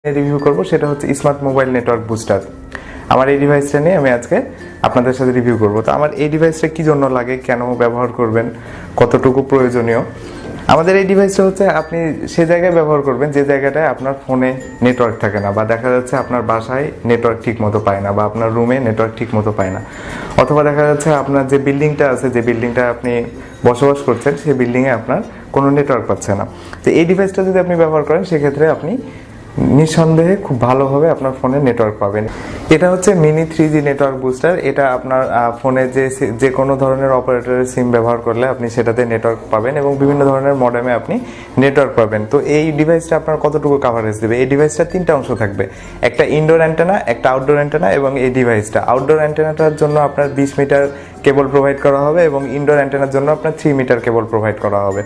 Review করব সেটা হচ্ছে স্মার্ট মোবাইল নেটওয়ার্ক বুস্টার। আমার এই ডিভাইসটা নিয়ে আমি আজকে আপনাদের সাথে রিভিউ করব। তো আমার এই ডিভাইসটা কি জন্য লাগে, কেন ব্যবহার করবেন, কতটুকু প্রয়োজনীয়। আমাদের এই ডিভাইসটা হচ্ছে আপনি সে জায়গায় ব্যবহার করবেন যে জায়গাটায় আপনার ফোনে নেটওয়ার্ক থাকে না, বা দেখা যাচ্ছে আপনার বাসায় নেটওয়ার্ক ঠিক মতো পায় না, বা আপনার রুমে নেটওয়ার্ক ঠিক মতো পায় না, অথবা দেখা যাচ্ছে আপনার যে বিল্ডিংটা আছে, যে বিল্ডিংটা আপনি বসবাস করছেন, সেই বিল্ডিংয়ে আপনার কোনো নেটওয়ার্ক পাচ্ছে না। তো এই ডিভাইসটা যদি আপনি ব্যবহার করেন সেক্ষেত্রে আপনি নিঃসন্দেহে খুব ভালোভাবে আপনার ফোনে নেটওয়ার্ক পাবেন। এটা হচ্ছে মিনি 3G নেটওয়ার্ক বুস্টার। এটা আপনার ফোনে যে কোনো ধরনের অপারেটরের সিম ব্যবহার করলে আপনি সেটাতে নেটওয়ার্ক পাবেন এবং বিভিন্ন ধরনের মডেমে আপনি নেটওয়ার্ক পাবেন। তো এই ডিভাইসটা আপনার কতটুকু কাভারেজ দেবে? এই ডিভাইসটা 3টা অংশ থাকবে, একটা ইনডোর অ্যান্টেনা, একটা আউটডোর অ্যান্টেনা এবং এই ডিভাইসটা। আউটডোর অ্যান্টেনাটার জন্য আপনার 20 মিটার কেবল প্রোভাইড করা হবে এবং ইনডোর অ্যান্টেনার জন্য আপনার 3 মিটার কেবল প্রোভাইড করা হবে।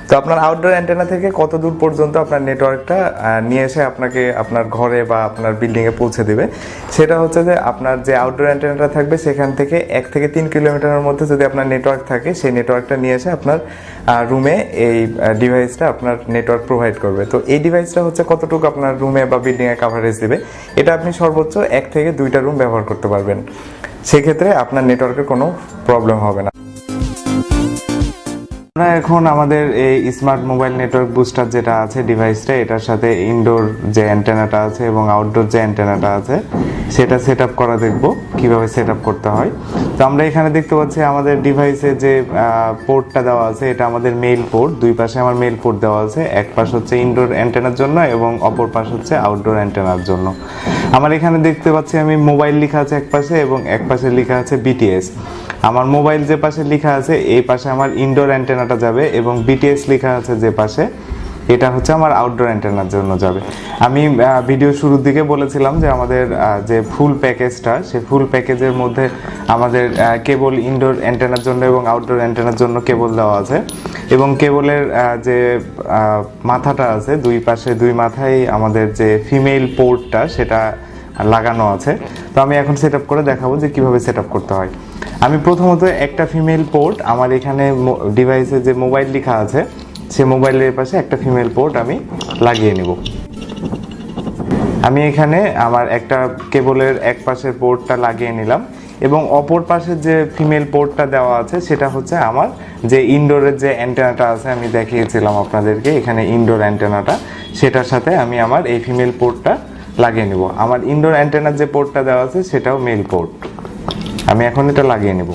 তো আপনার আউটডোর অ্যান্টেনা থেকে কত দূর পর্যন্ত আপনার নেটওয়ার্কটা নিয়ে এসে আপনাকে আপনার ঘরে বা আপনার বিল্ডিংয়ে পৌঁছে দেবে, সেটা হচ্ছে যে আপনার যে আউটডোর অ্যান্টেনাটা থাকবে সেখান থেকে 1 থেকে 3 কিলোমিটারের মধ্যে যদি আপনার নেটওয়ার্ক থাকে, সেই নেটওয়ার্কটা নিয়ে এসে আপনার রুমে এই ডিভাইসটা আপনার নেটওয়ার্ক প্রোভাইড করবে। তো এই ডিভাইসটা হচ্ছে কতটুকু আপনার রুমে বা বিল্ডিংয়ে কাভারেজ দেবে, এটা আপনি সর্বোচ্চ 1 থেকে 2টা রুম ব্যবহার করতে পারবেন। সেক্ষেত্রে আপনার নেটওয়ার্কের কোনো প্রবলেম হবে না। আমরা এখন আমাদের এই স্মার্ট মোবাইল নেটওয়ার্ক বুস্টার যেটা আছে ডিভাইসটা, এটার সাথে ইনডোর যে অ্যান্টেনাটা আছে এবং আউটডোর যে অ্যান্টেনাটা আছে সেটা সেট আপ করা দেখব কিভাবে সেট আপ করতে হয়। তো আমরা এখানে দেখতে পাচ্ছি আমাদের ডিভাইসে যে পোর্টটা দেওয়া আছে, এটা আমাদের মেইল পোর্ট। দুই পাশে আমার মেইল পোর্ট দেওয়া আছে, এক পাশ হচ্ছে ইনডোর অ্যান্টেনার জন্য এবং অপর পাশ হচ্ছে আউটডোর অ্যান্টেনার জন্য। আমার এখানে দেখতে পাচ্ছি আমি মোবাইল লেখা আছে এক পাশে এবং এক পাশে লেখা আছে বিটিএস। আমার মোবাইল যে পাশে লেখা আছে এই পাশে আমার ইনডোর অ্যান্টেনাটা যাবে এবং বিটিএস লেখা আছে যে পাশে, এটা হচ্ছে আমার আউটডোর অ্যান্টেনার জন্য যাবে। আমি ভিডিও শুরুর দিকে বলেছিলাম যে আমাদের যে ফুল প্যাকেজটা, সেই ফুল প্যাকেজের মধ্যে আমাদের কেবল ইনডোর অ্যান্টেনার জন্য এবং আউটডোর অ্যান্টেনার জন্য কেবল দেওয়া আছে এবং কেবলের যে মাথাটা আছে, দুই পাশে দুই মাথায় আমাদের যে ফিমেল পোর্টটা সেটা লাগানো আছে। তো আমি এখন সেট আপ করে দেখাবো যে কিভাবে সেট আপ করতে হয়। আমি প্রথমত একটা ফিমেল পোর্ট, আমার এখানে ডিভাইসে যে মোবাইল লেখা আছে সে মোবাইলের পাশে একটা ফিমেল পোর্ট আমি লাগিয়ে নিব। আমি এখানে আমার একটা কেবলের এক পাশের পোর্টটা লাগিয়ে নিলাম এবং অপর পাশের যে ফিমেল পোর্টটা দেওয়া আছে সেটা হচ্ছে আমার যে ইনডোরের যে অ্যান্টেনাটা আছে, আমি দেখিয়েছিলাম আপনাদেরকে এখানে ইনডোর অ্যান্টেনাটা, সেটার সাথে আমি আমার এই ফিমেল পোর্টটা লাগিয়ে নিব। আমার ইনডোর অ্যান্টেনার যে পোর্টটা দেওয়া আছে সেটাও মেল পোর্ট। আমি এখন এটা লাগিয়ে নিব।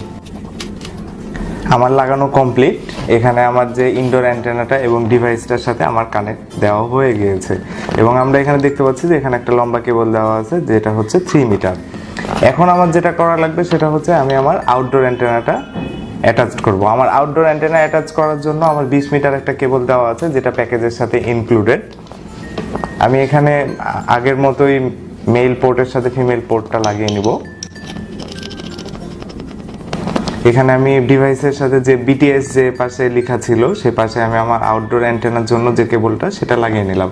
আমার লাগানো কমপ্লিট। এখানে আমার যে ইনডোর অ্যান্টেনাটা এবং ডিভাইসটার সাথে আমার কানেক্ট দেওয়া হয়ে গিয়েছে এবং আমরা এখানে দেখতে পাচ্ছি যে এখানে একটা লম্বা কেবল দেওয়া আছে যেটা হচ্ছে 3 মিটার। এখন আমার যেটা করা লাগবে সেটা হচ্ছে আমি আমার আউটডোর অ্যান্টেনাটা অ্যাটাচ করব। আমার আউটডোর অ্যান্টেনা অ্যাটাচ করার জন্য আমার 20 মিটার একটা কেবল দেওয়া আছে যেটা প্যাকেজের সাথে ইনক্লুডেড। আমি এখানে আগের মতোই মেল পোর্টের সাথে ফিমেল পোর্টটা লাগিয়ে নিব। এখানে আমি ডিভাইসের সাথে যে বিটিএস যে পাশে লেখা ছিল সে পাশে আমি আমার আউটডোর অ্যান্টেনার জন্য যে কেবলটা সেটা লাগিয়ে নিলাম।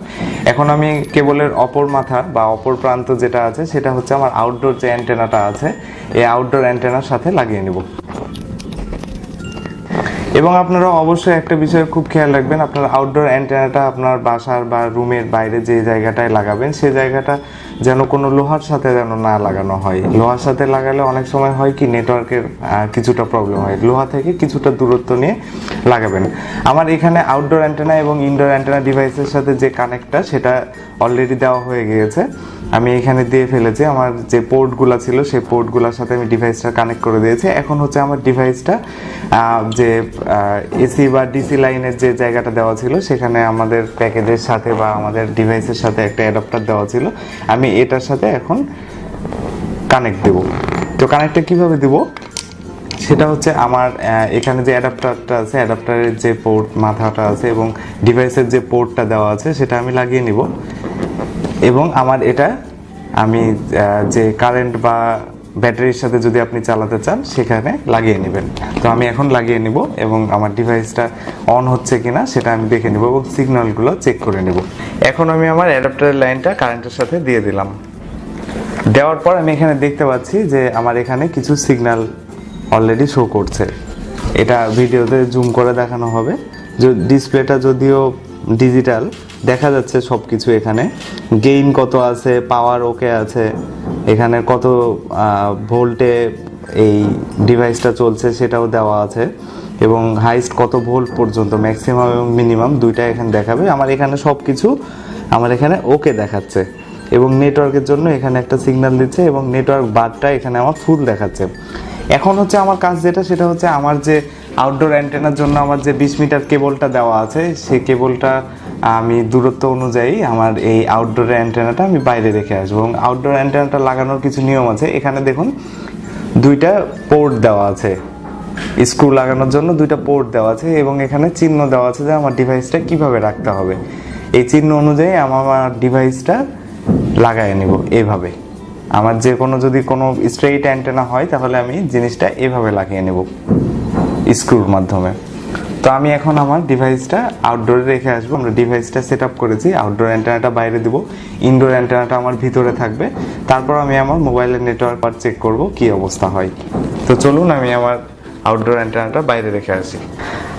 এখন আমি কেবলের অপর মাথা বা অপর প্রান্ত যেটা আছে সেটা হচ্ছে আমার আউটডোর যে অ্যান্টেনাটা আছে এই আউটডোর অ্যান্টেনার সাথে লাগিয়ে নিব। এবং আপনারা অবশ্যই একটা বিষয় খুব খেয়াল রাখবেন, আপনার আউটডোর অ্যান্টেনাটা আপনার বাসার বা রুমের বাইরে যে জায়গাটায় লাগাবেন সেই জায়গাটা যেন কোনো লোহার সাথে যেন না লাগানো হয়। লোহার সাথে লাগালে অনেক সময় হয় কি নেটওয়ার্কের কিছুটা প্রবলেম হয়। লোহা থেকে কিছুটা দূরত্ব নিয়ে লাগাবেন। আমার এখানে আউটডোর অ্যান্টেনা এবং ইনডোর অ্যান্টেনা ডিভাইসের সাথে যে কানেক্টটা সেটা অলরেডি দেওয়া হয়ে গিয়েছে। আমি এখানে দিয়ে ফেলেছি, আমার যে পোর্টগুলো ছিল সেই পোর্টগুলোর সাথে আমি ডিভাইসটা কানেক্ট করে দিয়েছি। এখন হচ্ছে আমার ডিভাইসটা যে এসি বা ডিসি লাইনের যে জায়গাটা দেওয়া ছিল সেখানে আমাদের প্যাকেজের সাথে বা আমাদের ডিভাইসের সাথে একটা অ্যাডাপ্টার দেওয়া ছিল, আমি এটার সাথে এখন কানেক্ট দেব। তো কানেক্টটা কিভাবে দেব সেটা হচ্ছে আমার এখানে যে অ্যাডাপ্টারটা আছে, অ্যাডাপ্টারের যে পোর্ট মাথাটা আছে এবং ডিভাইসের যে পোর্টটা দেওয়া আছে সেটা আমি লাগিয়ে নিব এবং আমার এটা আমি যে কারেন্ট বা ব্যাটারির সাথে যদি আপনি চালাতে চান সেখানে লাগিয়ে নেবেন। তো আমি এখন লাগিয়ে নিব এবং আমার ডিভাইসটা অন হচ্ছে কিনা সেটা আমি দেখে নেব এবং সিগন্যালগুলো চেক করে নেব। এখন আমি আমার অ্যাডাপ্টারের লাইনটা কারেন্টের সাথে দিয়ে দিলাম। দেওয়ার পর আমি এখানে দেখতে পাচ্ছি যে আমার এখানে কিছু সিগন্যাল অলরেডি শো করছে। এটা ভিডিওতে জুম করে দেখানো হবে। ডিসপ্লেটা যদিও ডিজিটাল দেখা যাচ্ছে সব কিছু এখানে, গেইন কত আছে, পাওয়ার ওকে আছে, এখানে কত ভোল্টে এই ডিভাইসটা চলছে সেটাও দেওয়া আছে, এবং হাইস্ট কত ভোল্ট পর্যন্ত, ম্যাক্সিমাম এবং মিনিমাম দুইটা এখানে দেখাবে। আমার এখানে সব কিছু আমার এখানে ওকে দেখাচ্ছে, এবং নেটওয়ার্কের জন্য এখানে একটা সিগন্যাল দিচ্ছে, এবং নেটওয়ার্ক বারটা এখানে আমার ফুল দেখাচ্ছে। এখন হচ্ছে আমার কাজ যেটা, সেটা হচ্ছে আমার যে আউটডোর অ্যান্টেনার জন্য আমার যে 20 মিটার কেবলটা দেওয়া আছে, সেই কেবলটা আমি দূরত্ব অনুযায়ী আমার এই আউটডোরের অ্যান্টেনাটা আমি বাইরে রেখে আসবো। এবং আউটডোর অ্যান্টেনাটা লাগানোর কিছু নিয়ম আছে। এখানে দেখুন দুইটা পোর্ট দেওয়া আছে, স্ক্রু লাগানোর জন্য দুইটা পোর্ট দেওয়া আছে, এবং এখানে চিহ্ন দেওয়া আছে যে আমার ডিভাইসটা কিভাবে রাখতে হবে। এই চিহ্ন অনুযায়ী আমার ডিভাইসটা লাগাই নিব এইভাবে। আমার যে কোনো যদি কোনো স্ট্রেইট অ্যান্টেনা হয় তাহলে আমি জিনিসটা এভাবে লাগিয়ে নেব স্ক্রুর মাধ্যমে। তো আমি এখন আমার ডিভাইসটা আউটডোরে রেখে আসবো। আমরা ডিভাইসটা সেট আপ করেছি, আউটডোর অ্যান্টেনাটা বাইরে দিব, ইনডোর অ্যান্টেনাটা আমার ভিতরে থাকবে। তারপর আমি আমার মোবাইলের নেটওয়ার্ক চেক করব কি অবস্থা হয়। তো চলুন আমি আমার আউটডোর অ্যান্টেনাটা বাইরে রেখে আসি।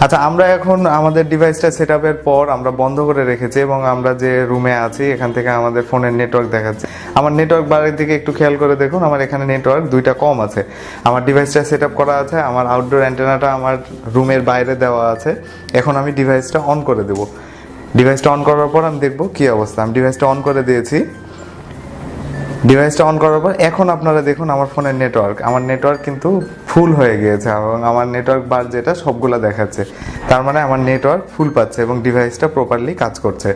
আচ্ছা, আমরা এখন আমাদের ডিভাইসটা সেট আপের পর আমরা বন্ধ করে রেখেছি, এবং আমরা যে রুমে আছি এখান থেকে আমাদের ফোনের নেটওয়ার্ক দেখাচ্ছে। আমার নেটওয়ার্ক বারের দিকে একটু খেয়াল করে দেখুন, আমার এখানে নেটওয়ার্ক দুইটা কম আছে। আমার ডিভাইসটা সেট আপ করা আছে, আমার আউটডোর অ্যান্টেনাটা আমার রুমের বাইরে দেওয়া আছে। এখন আমি ডিভাইসটা অন করে দেব। ডিভাইসটা অন করার পর আমি দেখব কি অবস্থা। আমি ডিভাইসটা অন করে দিয়েছি। ডিভাইসটা অন করার পর এখন আপনারা দেখুন আমার ফোনের নেটওয়ার্ক, আমার নেটওয়ার্ক কিন্তু ফুল হয়ে গিয়েছে, এবং আমার নেটওয়ার্ক বার যেটা সবগুলা দেখাচ্ছে। তার মানে আমার নেটওয়ার্ক ফুল পাচ্ছে এবং ডিভাইসটা প্রপারলি কাজ করছে।